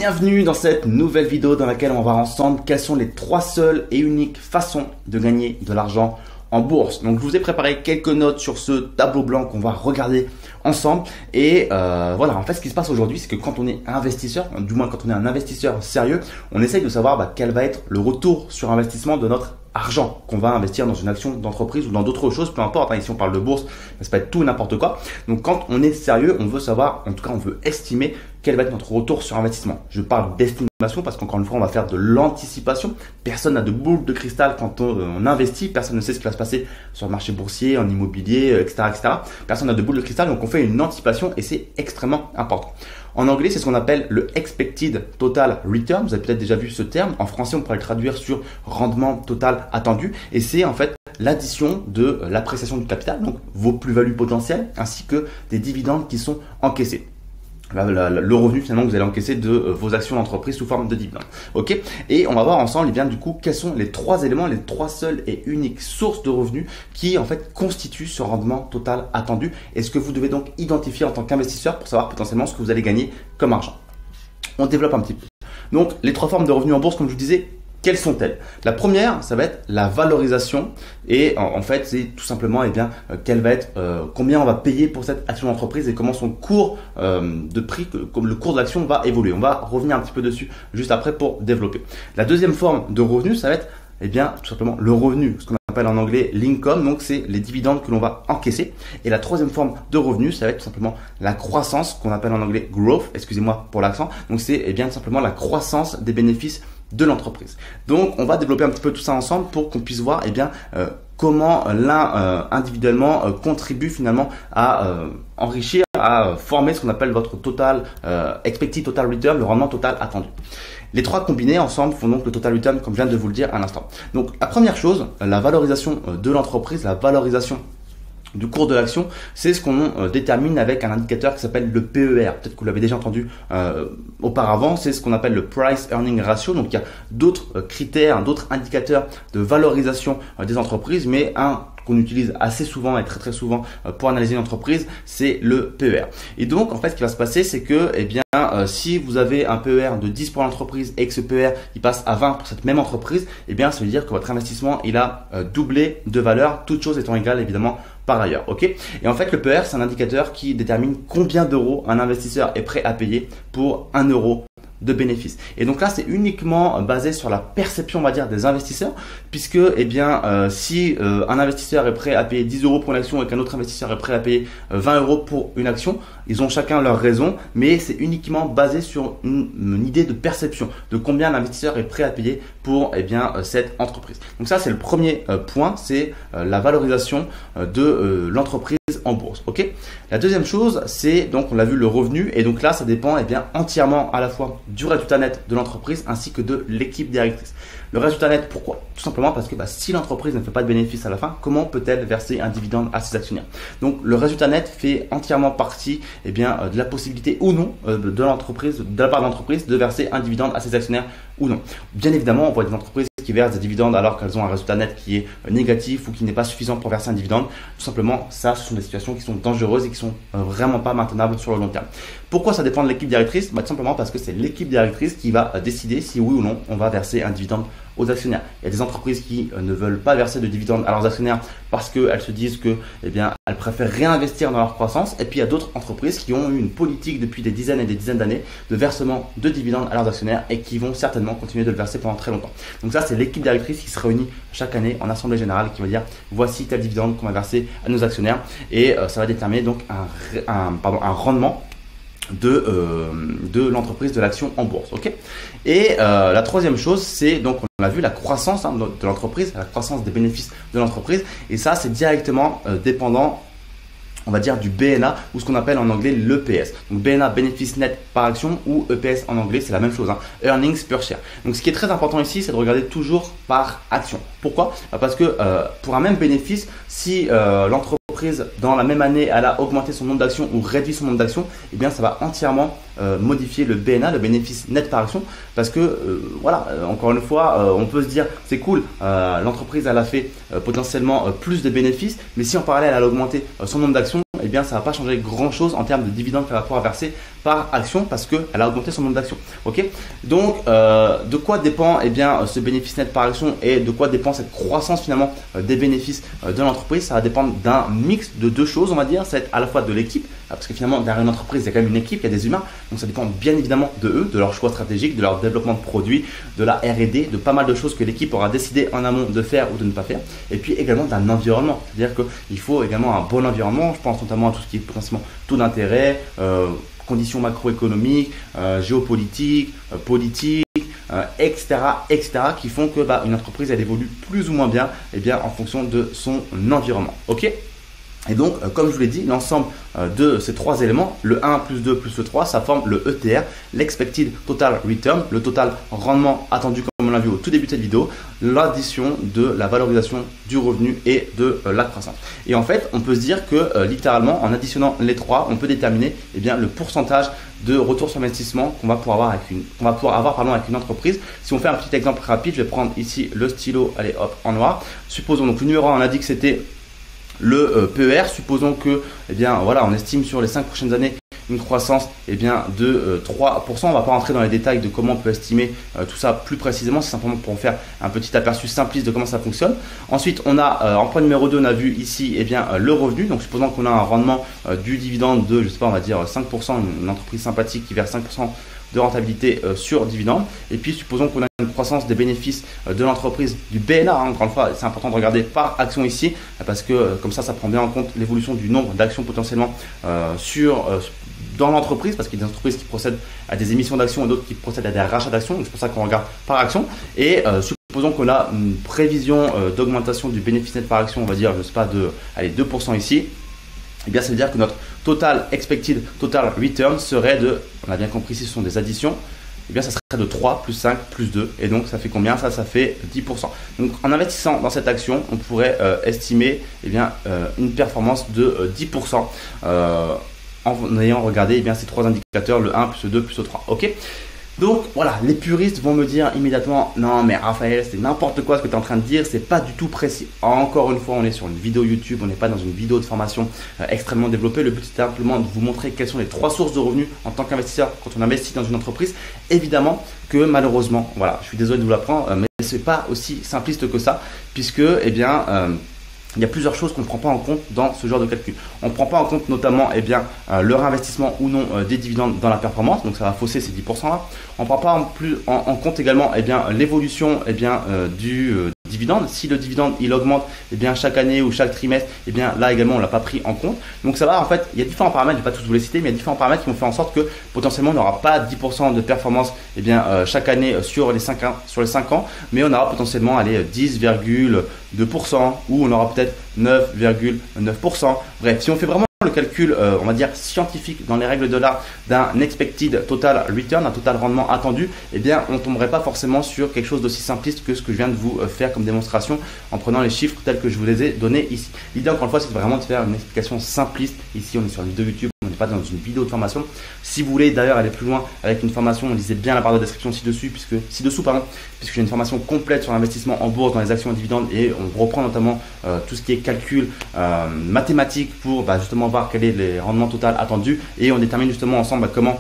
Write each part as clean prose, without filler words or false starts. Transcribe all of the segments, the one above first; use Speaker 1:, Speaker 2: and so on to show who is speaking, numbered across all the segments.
Speaker 1: Bienvenue dans cette nouvelle vidéo dans laquelle on va voir ensemble quelles sont les 3 seules et uniques façons de gagner de l'argent en bourse. Donc je vous ai préparé quelques notes sur ce tableau blanc qu'on va regarder ensemble. Et voilà, en fait ce qui se passe aujourd'hui, c'est que quand on est investisseur, du moins quand on est un investisseur sérieux, on essaye de savoir quel va être le retour sur investissement de notre argent qu'on va investir dans une action d'entreprise ou dans d'autres choses, peu importe. Ici on parle de bourse, mais ça peut être tout et n'importe quoi. Donc quand on est sérieux, on veut savoir, en tout cas on veut estimer quel va être notre retour sur investissement. Je parle d'estimation parce qu'encore une fois on va faire de l'anticipation. Personne n'a de boule de cristal quand on investit, personne ne sait ce qui va se passer sur le marché boursier, en immobilier, etc. Personne n'a de boule de cristal, donc on fait une anticipation et c'est extrêmement important. En anglais, c'est ce qu'on appelle le Expected Total Return. Vous avez peut-être déjà vu ce terme. En français, on pourrait le traduire sur rendement total attendu. Et c'est en fait l'addition de l'appréciation du capital, donc vos plus-values potentielles, ainsi que des dividendes qui sont encaissés. Le revenu finalement que vous allez encaisser de vos actions d'entreprise sous forme de dividendes. Ok. Et on va voir ensemble, bien du coup, quels sont les 3 éléments, les 3 seules et uniques sources de revenus qui en fait constituent ce rendement total attendu et ce que vous devez donc identifier en tant qu'investisseur pour savoir potentiellement ce que vous allez gagner comme argent. On développe un petit peu. Donc les 3 formes de revenus en bourse, comme je vous disais, quelles sont-elles? La première, ça va être la valorisation et en fait, c'est tout simplement quel va être, combien on va payer pour cette action d'entreprise et comment son cours de prix, comme le cours de l'action va évoluer. On va revenir un petit peu dessus juste après pour développer. La deuxième forme de revenu, ça va être tout simplement le revenu, ce qu'on appelle en anglais l'income, donc c'est les dividendes que l'on va encaisser. Et la troisième forme de revenu, ça va être tout simplement la croissance, qu'on appelle en anglais growth, excusez-moi pour l'accent. Donc c'est tout simplement la croissance des bénéfices de l'entreprise. Donc on va développer un petit peu tout ça ensemble pour qu'on puisse voir comment l'un individuellement contribue finalement à enrichir, à former ce qu'on appelle votre total expected total return, le rendement total attendu. Les 3 combinés ensemble font donc le total return, comme je viens de vous le dire à l'instant. Donc la première chose, la valorisation de l'entreprise, la valorisation du cours de l'action, c'est ce qu'on détermine avec un indicateur qui s'appelle le PER. Peut-être que vous l'avez déjà entendu auparavant, c'est ce qu'on appelle le Price Earning Ratio. Donc il y a d'autres critères, d'autres indicateurs de valorisation des entreprises, mais un qu'on utilise assez souvent et très souvent pour analyser une entreprise, c'est le PER. Et donc en fait ce qui va se passer, c'est que si vous avez un PER de 10 pour l'entreprise et que ce PER il passe à 20 pour cette même entreprise, ça veut dire que votre investissement il a doublé de valeur, toutes choses étant égales évidemment par ailleurs. Ok. Et en fait le PER c'est un indicateur qui détermine combien d'euros un investisseur est prêt à payer pour 1 euro de bénéfices. Et donc là, c'est uniquement basé sur la perception, on va dire, des investisseurs, puisque si un investisseur est prêt à payer 10 euros pour une action et qu'un autre investisseur est prêt à payer 20 euros pour une action, ils ont chacun leur raison, mais c'est uniquement basé sur une idée de perception de combien l'investisseur est prêt à payer pour cette entreprise. Donc ça, c'est le premier point, c'est la valorisation de l'entreprise en bourse. Ok. La deuxième chose, c'est donc on l'a vu le revenu et donc là ça dépend entièrement à la fois du résultat net de l'entreprise ainsi que de l'équipe directrice. Le résultat net, pourquoi? Tout simplement parce que si l'entreprise ne fait pas de bénéfice à la fin, comment peut-elle verser un dividende à ses actionnaires? Donc le résultat net fait entièrement partie de la possibilité ou non de l'entreprise, de la part de l'entreprise de verser un dividende à ses actionnaires ou non. Bien évidemment, on voit des entreprises qui versent des dividendes alors qu'elles ont un résultat net qui est négatif ou qui n'est pas suffisant pour verser un dividende. Tout simplement, ça, ce sont des situations qui sont dangereuses et qui sont vraiment pas maintenables sur le long terme. Pourquoi ça dépend de l'équipe directrice? Tout simplement parce que c'est l'équipe directrice qui va décider si oui ou non on va verser un dividende aux actionnaires. Il y a des entreprises qui ne veulent pas verser de dividendes à leurs actionnaires parce qu'elles se disent que elles préfèrent réinvestir dans leur croissance. Et puis il y a d'autres entreprises qui ont eu une politique depuis des dizaines et des dizaines d'années de versement de dividendes à leurs actionnaires et qui vont certainement continuer de le verser pendant très longtemps. Donc ça, c'est l'équipe directrice qui se réunit chaque année en assemblée générale qui va dire voici tel dividende qu'on va verser à nos actionnaires et ça va déterminer donc un rendement de l'entreprise, de l'action en bourse. Ok. Et la troisième chose, c'est donc on a vu la croissance de l'entreprise, la croissance des bénéfices de l'entreprise et ça c'est directement dépendant, on va dire, du BNA ou ce qu'on appelle en anglais l'EPS. Donc BNA, bénéfice net par action, ou EPS en anglais, c'est la même chose, earnings per share. Donc ce qui est très important ici, c'est de regarder toujours par action. Pourquoi? Parce que pour un même bénéfice, si l'entreprise dans la même année elle a augmenté son nombre d'actions ou réduit son nombre d'actions, ça va entièrement modifier le BNA, le bénéfice net par action, parce que encore une fois, on peut se dire c'est cool, l'entreprise elle a fait potentiellement plus de bénéfices, mais si en parallèle elle a augmenté son nombre d'actions, ça va pas changer grand chose en termes de dividendes qu'elle va pouvoir verser par action parce qu'elle a augmenté son nombre d'actions. Ok, donc de quoi dépend ce bénéfice net par action et de quoi dépend cette croissance finalement des bénéfices de l'entreprise? Ça va dépendre d'un mix de deux choses, on va dire. Ça va être à la fois de l'équipe, parce que finalement derrière une entreprise il y a quand même une équipe, il y a des humains, donc ça dépend bien évidemment de eux, de leur choix stratégique, de leur développement de produits, de la R&D, de pas mal de choses que l'équipe aura décidé en amont de faire ou de ne pas faire, et puis également d'un environnement, c'est-à-dire qu'il faut également un bon environnement. Je pense notamment à tout ce qui est potentiellement taux d'intérêt, conditions macroéconomiques, géopolitiques, politiques, etc., qui font que une entreprise elle évolue plus ou moins bien, en fonction de son environnement. Ok. Et donc, comme je vous l'ai dit, l'ensemble de ces trois éléments, le 1 plus 2 plus le 3, ça forme le ETR, l'Expected Total Return, le total rendement attendu comme on l'a vu au tout début de cette vidéo, l'addition de la valorisation du revenu et de la croissance. Et en fait, on peut se dire que littéralement, en additionnant les trois, on peut déterminer le pourcentage de retour sur investissement qu'on va pouvoir avoir avec une entreprise. Si on fait un petit exemple rapide, je vais prendre ici le stylo, allez hop, en noir. Supposons donc le numéro 1, on a dit que c'était le PER. Supposons que on estime sur les 5 prochaines années une croissance de 3%. On ne va pas rentrer dans les détails de comment on peut estimer tout ça plus précisément, c'est simplement pour faire un petit aperçu simpliste de comment ça fonctionne. Ensuite, on a en point numéro 2, on a vu ici le revenu. Donc supposons qu'on a un rendement du dividende de, je sais pas, on va dire 5%, une entreprise sympathique qui verse 5% de rentabilité sur dividende. Et puis supposons qu'on a une croissance des bénéfices de l'entreprise, du BNA, encore une fois c'est important de regarder par action ici, parce que comme ça prend bien en compte l'évolution du nombre d'actions potentiellement dans l'entreprise, parce qu'il y a des entreprises qui procèdent à des émissions d'actions et d'autres qui procèdent à des rachats d'actions, donc c'est pour ça qu'on regarde par action. Et supposons qu'on a une prévision d'augmentation du bénéfice net par action, on va dire, je sais pas, de 2% ici. Ça veut dire que notre total expected total return serait de, on a bien compris ici ce sont des additions, ça serait de 3 plus 5 plus 2. Et donc ça fait combien? Ça fait 10%. Donc en investissant dans cette action, on pourrait estimer une performance de 10% en ayant regardé ces trois indicateurs, le 1 plus le 2 plus le 3. Ok. Donc voilà, les puristes vont me dire immédiatement non mais Raphaël, c'est n'importe quoi ce que tu es en train de dire, c'est pas du tout précis. Encore une fois, on est sur une vidéo YouTube, on n'est pas dans une vidéo de formation extrêmement développée. Le but c'est simplement de vous montrer quelles sont les trois sources de revenus en tant qu'investisseur quand on investit dans une entreprise. Évidemment que malheureusement, voilà, je suis désolé de vous l'apprendre, mais c'est pas aussi simpliste que ça, puisque il y a plusieurs choses qu'on ne prend pas en compte dans ce genre de calcul. On ne prend pas en compte notamment le réinvestissement ou non des dividendes dans la performance, donc ça va fausser ces 10% là. On ne prend pas en compte également l'évolution du dividende. Si le dividende il augmente chaque année ou chaque trimestre, là également on ne l'a pas pris en compte. Donc ça va, en fait, il y a différents paramètres, je ne vais pas tous vous les citer, mais il y a différents paramètres qui vont faire en sorte que potentiellement on n'aura pas 10% de performance chaque année sur les 5 ans, mais on aura potentiellement 10,2% ou on aura peut-être 9,9%. Bref, si on fait vraiment le calcul, on va dire scientifique dans les règles de l'art d'un expected total return, un total rendement attendu, on ne tomberait pas forcément sur quelque chose d'aussi simpliste que ce que je viens de vous faire comme démonstration en prenant les chiffres tels que je vous les ai donnés ici. L'idée encore une fois c'est vraiment de faire une explication simpliste. Ici on est sur une vidéo YouTube, on n'est pas dans une vidéo de formation. Si vous voulez d'ailleurs aller plus loin avec une formation, lisez bien la barre de description ci-dessous, puisque j'ai une formation complète sur l'investissement en bourse dans les actions et dividendes, et on reprend notamment tout ce qui est calcul mathématique pour justement voir quel est le rendement total attendu, et on détermine justement ensemble comment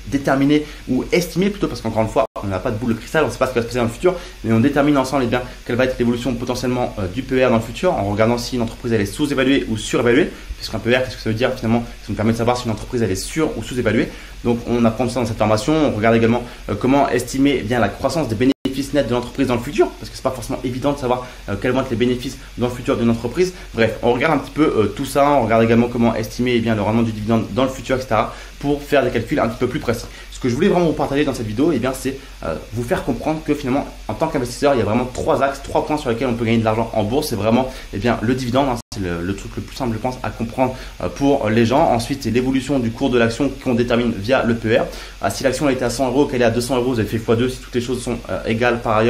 Speaker 1: déterminer ou estimer plutôt, parce qu'encore une fois on n'a pas de boule de cristal, on ne sait pas ce qui va se passer dans le futur, mais on détermine ensemble quelle va être l'évolution potentiellement du PER dans le futur, en regardant si une entreprise elle est sous-évaluée ou surévaluée. Puisqu'un PER, qu'est-ce que ça veut dire finalement? Ça nous permet de savoir si une entreprise elle est sur ou sous-évaluée. Donc on apprend ça dans cette formation. On regarde également comment estimer la croissance des bénéfices nets de l'entreprise dans le futur, parce que c'est pas forcément évident de savoir quels vont être les bénéfices dans le futur d'une entreprise. Bref, on regarde un petit peu tout ça. On regarde également comment estimer le rendement du dividende dans le futur, etc., pour faire des calculs un petit peu plus précis. Ce que je voulais vraiment vous partager dans cette vidéo, c'est vous faire comprendre que finalement, en tant qu'investisseur, il y a vraiment trois axes, 3 points sur lesquels on peut gagner de l'argent en bourse. C'est vraiment le dividende, c'est le truc le plus simple, je pense, à comprendre pour les gens. Ensuite, c'est l'évolution du cours de l'action qu'on détermine via le PER. Si l'action a été à 100 euros, qu'elle est à 200 euros, vous avez fait x2 si toutes les choses sont égales par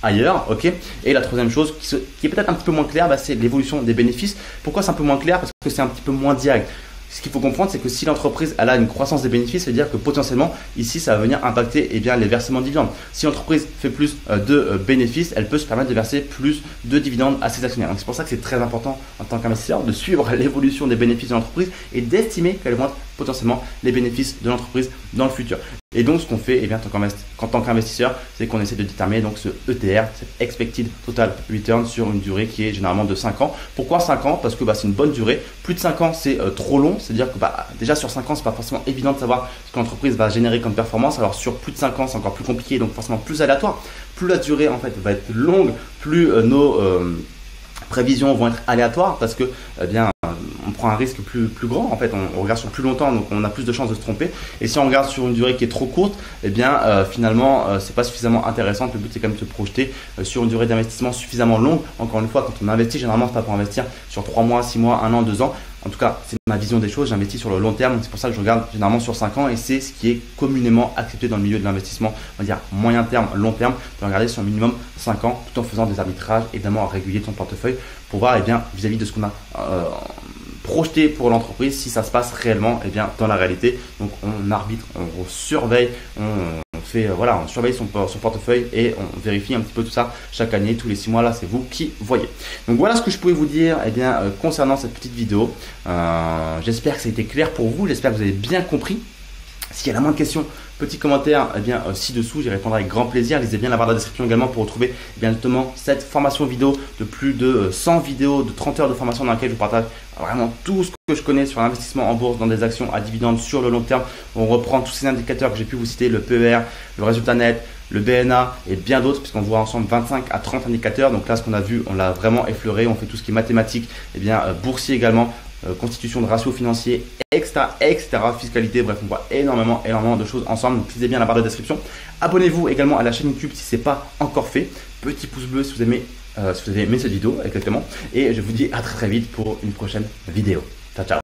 Speaker 1: ailleurs, ok. Et la troisième chose qui est peut-être un petit peu moins claire, c'est l'évolution des bénéfices. Pourquoi c'est un peu moins clair? Parce que c'est un petit peu moins direct. Ce qu'il faut comprendre, c'est que si l'entreprise elle a une croissance des bénéfices, c'est-à-dire que potentiellement ici ça va venir impacter les versements de dividendes. Si l'entreprise fait plus de bénéfices, elle peut se permettre de verser plus de dividendes à ses actionnaires. Donc c'est pour ça que c'est très important en tant qu'investisseur de suivre l'évolution des bénéfices de l'entreprise et d'estimer quels vont être potentiellement les bénéfices de l'entreprise dans le futur. Et donc, ce qu'on fait, eh bien, en tant qu'investisseur, c'est qu'on essaie de déterminer donc ce ETR, cet Expected Total Return, sur une durée qui est généralement de 5 ans. Pourquoi 5 ans? Parce que c'est une bonne durée. Plus de 5 ans, c'est trop long. C'est-à-dire que déjà sur 5 ans, c'est pas forcément évident de savoir ce que l'entreprise va générer comme performance. Alors sur plus de 5 ans, c'est encore plus compliqué, donc forcément plus aléatoire. Plus la durée en fait va être longue, plus nos prévisions vont être aléatoires, parce que on prend un risque plus grand. En fait, on regarde sur plus longtemps, donc on a plus de chances de se tromper. Et si on regarde sur une durée qui est trop courte, finalement, c'est pas suffisamment intéressant. Le but, c'est quand même de se projeter sur une durée d'investissement suffisamment longue. Encore une fois, quand on investit, généralement, c'est pas pour investir sur 3 mois, 6 mois, 1 an, 2 ans. En tout cas, c'est ma vision des choses. J'investis sur le long terme. C'est pour ça que je regarde généralement sur 5 ans, et c'est ce qui est communément accepté dans le milieu de l'investissement. On va dire moyen terme, long terme. Tu vas regarder sur minimum 5 ans, tout en faisant des arbitrages, évidemment, réguliers de ton portefeuille, pour voir vis-à-vis de ce qu'on a projeté pour l'entreprise, si ça se passe réellement dans la réalité. Donc on arbitre, on surveille, on surveille son portefeuille, et on vérifie un petit peu tout ça chaque année, tous les 6 mois. Là, c'est vous qui voyez. Donc voilà ce que je pouvais vous dire concernant cette petite vidéo. J'espère que ça a été clair pour vous, j'espère que vous avez bien compris. S'il y a la moindre question, petit commentaire ci-dessous, j'y répondrai avec grand plaisir. Lisez bien la barre de la description également pour retrouver justement cette formation vidéo de plus de 100 vidéos, de 30 heures de formation, dans laquelle je vous partage vraiment tout ce que je connais sur l'investissement en bourse, dans des actions à dividendes sur le long terme. On reprend tous ces indicateurs que j'ai pu vous citer, le PER, le résultat net, le BNA et bien d'autres, puisqu'on voit ensemble 25 à 30 indicateurs. Donc là, ce qu'on a vu, on l'a vraiment effleuré. On fait tout ce qui est mathématique, boursier également, constitution de ratios financiers, etc., fiscalité. Bref, on voit énormément de choses ensemble. Donc lisez bien la barre de description. Abonnez-vous également à la chaîne YouTube si ce n'est pas encore fait. Petit pouce bleu si vous aimez cette vidéo exactement. Et je vous dis à très vite pour une prochaine vidéo. Ciao, ciao.